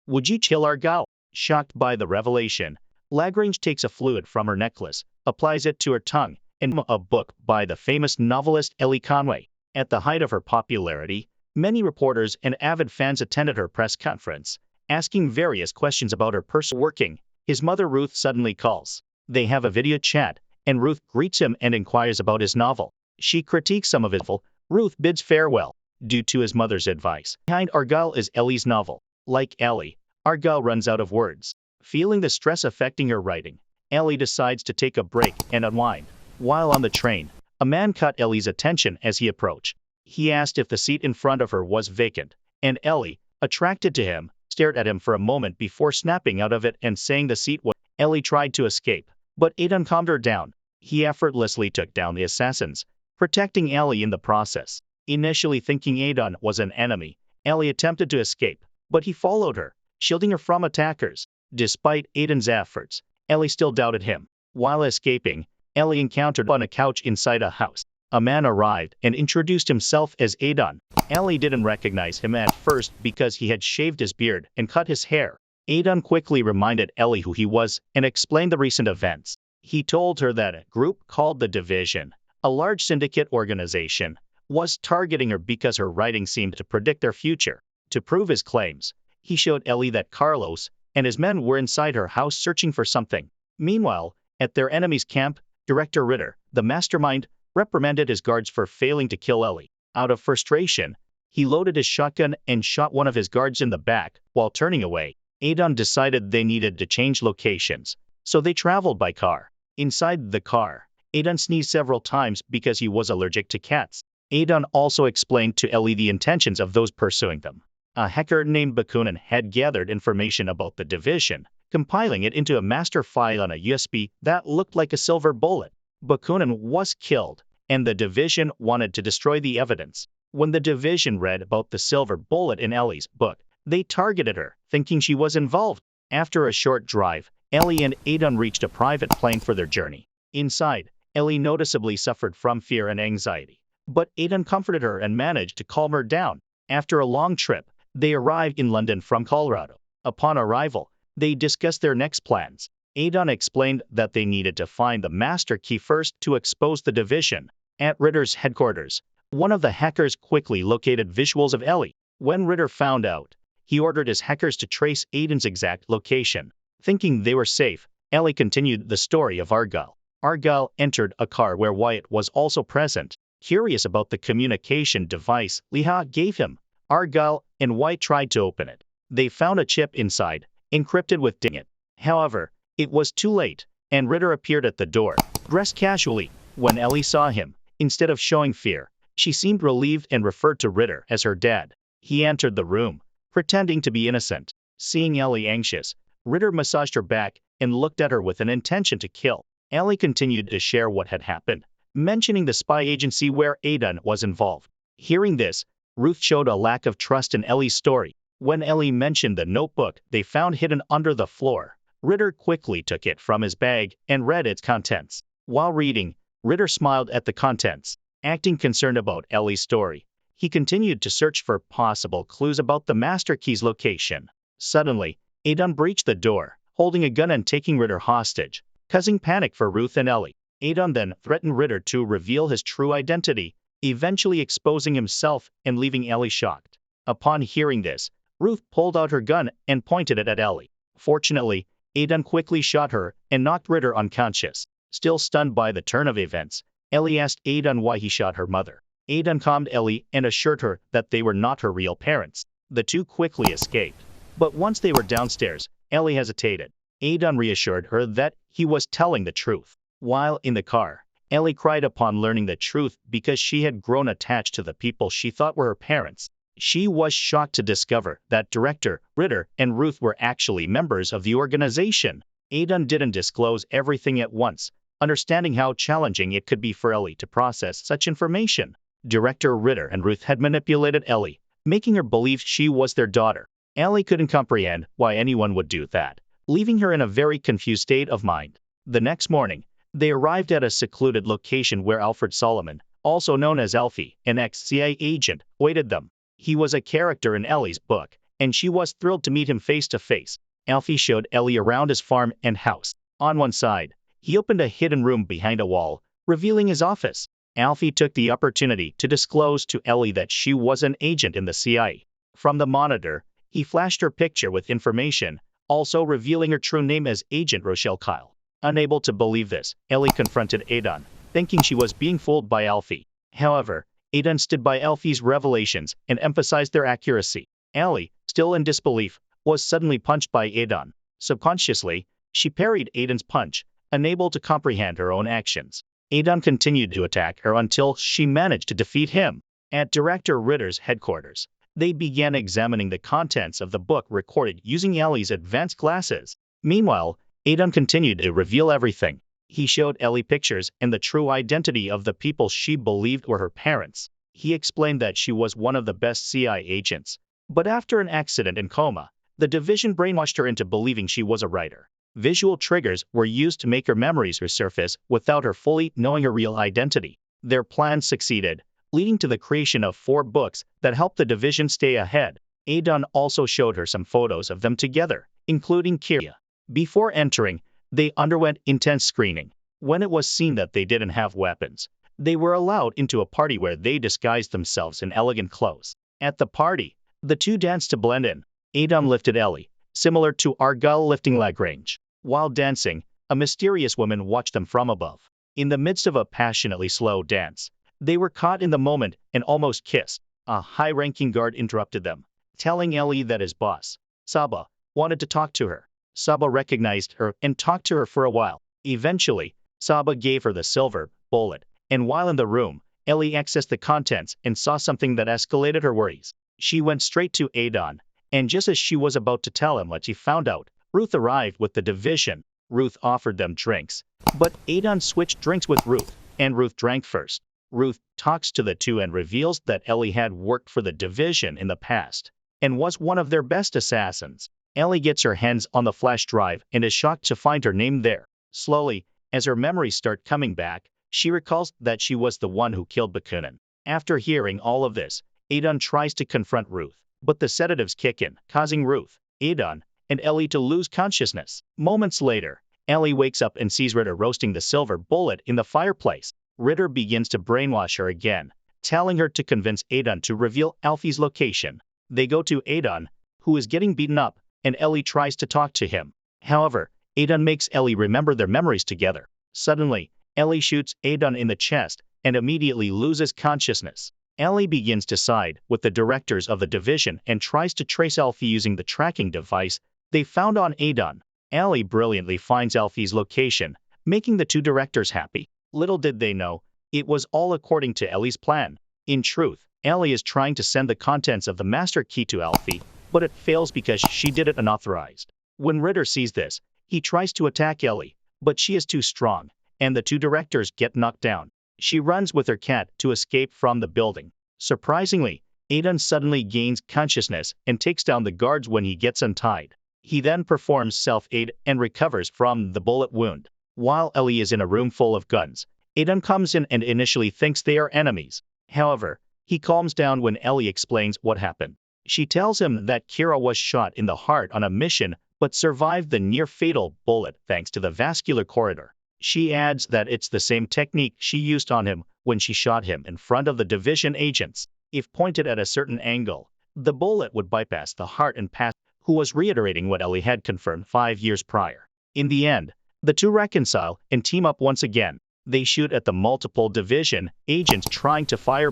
Would you chill Argyle? Shocked by the revelation, Lagrange takes a fluid from her necklace, applies it to her tongue, and a book by the famous novelist Ellie Conway. At the height of her popularity, many reporters and avid fans attended her press conference, asking various questions about her personal working. His mother Ruth suddenly calls. They have a video chat, and Ruth greets him and inquires about his novel. She critiques some of his novel. Ruth bids farewell, due to his mother's advice. Behind Argyle is Ellie's novel. Like Ellie, Argyle runs out of words. Feeling the stress affecting her writing, Ellie decides to take a break and unwind. While on the train, a man caught Ellie's attention as he approached. He asked if the seat in front of her was vacant, and Ellie, attracted to him, stared at him for a moment before snapping out of it and saying the seat was. Ellie tried to escape, but Aidan calmed her down. He effortlessly took down the assassins, protecting Ellie in the process. Initially thinking Aidan was an enemy, Ellie attempted to escape, but he followed her, shielding her from attackers. Despite Aidan's efforts, Ellie still doubted him. While escaping, Ellie encountered on a couch inside a house. A man arrived and introduced himself as Aidan. Ellie didn't recognize him at first because he had shaved his beard and cut his hair. Aidan quickly reminded Ellie who he was and explained the recent events. He told her that a group called the Division, a large syndicate organization, was targeting her because her writing seemed to predict their future. To prove his claims, he showed Ellie that Carlos and his men were inside her house searching for something. Meanwhile, at their enemy's camp, Director Ritter, the mastermind, reprimanded his guards for failing to kill Ellie. Out of frustration, he loaded his shotgun and shot one of his guards in the back while turning away. Aidan decided they needed to change locations, so they traveled by car. Inside the car, Aidan sneezed several times because he was allergic to cats. Aidan also explained to Ellie the intentions of those pursuing them. A hacker named Bakunin had gathered information about the Division, compiling it into a master file on a USB that looked like a silver bullet. Bakunin was killed, and the Division wanted to destroy the evidence. When the Division read about the silver bullet in Ellie's book, they targeted her, thinking she was involved. After a short drive, Ellie and Aidan reached a private plane for their journey. Inside, Ellie noticeably suffered from fear and anxiety, but Aidan comforted her and managed to calm her down. After a long trip, they arrived in London from Colorado. Upon arrival, they discussed their next plans. Aidan explained that they needed to find the master key first to expose the Division. At Ritter's headquarters, one of the hackers quickly located visuals of Ellie. When Ritter found out, he ordered his hackers to trace Aidan's exact location. Thinking they were safe, Ellie continued the story of Argyle. Argyle entered a car where Wyatt was also present. Curious about the communication device Leah gave him, Argyle and Wyatt tried to open it. They found a chip inside, encrypted with ding it. However, it was too late, and Ritter appeared at the door, dressed casually. When Ellie saw him, instead of showing fear, she seemed relieved and referred to Ritter as her dad. He entered the room, pretending to be innocent. Seeing Ellie anxious, Ritter massaged her back and looked at her with an intention to kill. Ellie continued to share what had happened, mentioning the spy agency where Aidan was involved. Hearing this, Ruth showed a lack of trust in Ellie's story. When Ellie mentioned the notebook they found hidden under the floor, Ritter quickly took it from his bag and read its contents. While reading, Ritter smiled at the contents. Acting concerned about Ellie's story, he continued to search for possible clues about the master key's location. Suddenly, Aidan breached the door, holding a gun and taking Ritter hostage, causing panic for Ruth and Ellie. Aidan then threatened Ritter to reveal his true identity, eventually exposing himself and leaving Ellie shocked. Upon hearing this, Ruth pulled out her gun and pointed it at Ellie. Fortunately, Aidan quickly shot her and knocked Ritter unconscious. Still stunned by the turn of events, Ellie asked Aidan why he shot her mother. Aidan calmed Ellie and assured her that they were not her real parents. The two quickly escaped. But once they were downstairs, Ellie hesitated. Aidan reassured her that he was telling the truth. While in the car, Ellie cried upon learning the truth because she had grown attached to the people she thought were her parents. She was shocked to discover that Director Ritter and Ruth were actually members of the organization. Aidan didn't disclose everything at once, understanding how challenging it could be for Ellie to process such information. Director Ritter and Ruth had manipulated Ellie, making her believe she was their daughter. Ellie couldn't comprehend why anyone would do that, leaving her in a very confused state of mind. The next morning, they arrived at a secluded location where Alfred Solomon, also known as Alfie, an ex-CIA agent, awaited them. He was a character in Ellie's book, and she was thrilled to meet him face to face. Alfie showed Ellie around his farm and house. On one side, he opened a hidden room behind a wall, revealing his office. Alfie took the opportunity to disclose to Ellie that she was an agent in the CIA. From the monitor, he flashed her picture with information, also revealing her true name as Agent Rochelle Kyle. Unable to believe this, Ellie confronted Adon, thinking she was being fooled by Alfie. However, Adon stood by Alfie's revelations and emphasized their accuracy. Ellie, still in disbelief, was suddenly punched by Adon. Subconsciously, she parried Adon's punch, unable to comprehend her own actions. Adon continued to attack her until she managed to defeat him. At Director Ritter's headquarters, they began examining the contents of the book recorded using Ellie's advanced glasses. Meanwhile, Adon continued to reveal everything. He showed Ellie pictures and the true identity of the people she believed were her parents. He explained that she was one of the best CIA agents. But after an accident in coma, the division brainwashed her into believing she was a writer. Visual triggers were used to make her memories resurface without her fully knowing her real identity. Their plan succeeded, leading to the creation of 4 books that helped the division stay ahead. Adon also showed her some photos of them together, including Kira. Before entering, they underwent intense screening. When it was seen that they didn't have weapons, they were allowed into a party where they disguised themselves in elegant clothes. At the party, the two danced to blend in. Adon lifted Ellie, similar to Argyle lifting Lagrange. While dancing, a mysterious woman watched them from above. In the midst of a passionately slow dance, they were caught in the moment and almost kissed. A high-ranking guard interrupted them, telling Ellie that his boss, Saba, wanted to talk to her. Saba recognized her and talked to her for a while. Eventually, Saba gave her the silver bullet, and while in the room, Ellie accessed the contents and saw something that escalated her worries. She went straight to Adon, and just as she was about to tell him what she found out, Ruth arrived with the division. Ruth offered them drinks, but Adon switched drinks with Ruth, and Ruth drank first. Ruth talks to the two and reveals that Ellie had worked for the division in the past and was one of their best assassins. Ellie gets her hands on the flash drive and is shocked to find her name there. Slowly, as her memories start coming back, she recalls that she was the one who killed Bakunin. After hearing all of this, Adon tries to confront Ruth, but the sedatives kick in, causing Ruth, Adon, and Ellie to lose consciousness. Moments later, Ellie wakes up and sees Ritter roasting the silver bullet in the fireplace. Ritter begins to brainwash her again, telling her to convince Adon to reveal Alfie's location. They go to Adon, who is getting beaten up, and Ellie tries to talk to him. However, Adon makes Ellie remember their memories together. Suddenly, Ellie shoots Adon in the chest and immediately loses consciousness. Ellie begins to side with the directors of the division and tries to trace Alfie using the tracking device they found on Adon. Ellie brilliantly finds Alfie's location, making the two directors happy. Little did they know, it was all according to Ellie's plan. In truth, Ellie is trying to send the contents of the master key to Alfie, but it fails because she did it unauthorized. When Ritter sees this, he tries to attack Ellie, but she is too strong, and the two directors get knocked down. She runs with her cat to escape from the building. Surprisingly, Adon suddenly gains consciousness and takes down the guards when he gets untied. He then performs self-aid and recovers from the bullet wound. While Ellie is in a room full of guns, Adon comes in and initially thinks they are enemies. However, he calms down when Ellie explains what happened. She tells him that Kira was shot in the heart on a mission but survived the near-fatal bullet thanks to the vascular corridor. She adds that it's the same technique she used on him when she shot him in front of the division agents. If pointed at a certain angle, the bullet would bypass the heart and pass, who was reiterating what Ellie had confirmed 5 years prior. In the end, the two reconcile and team up once again. They shoot at the multiple division agents trying to fire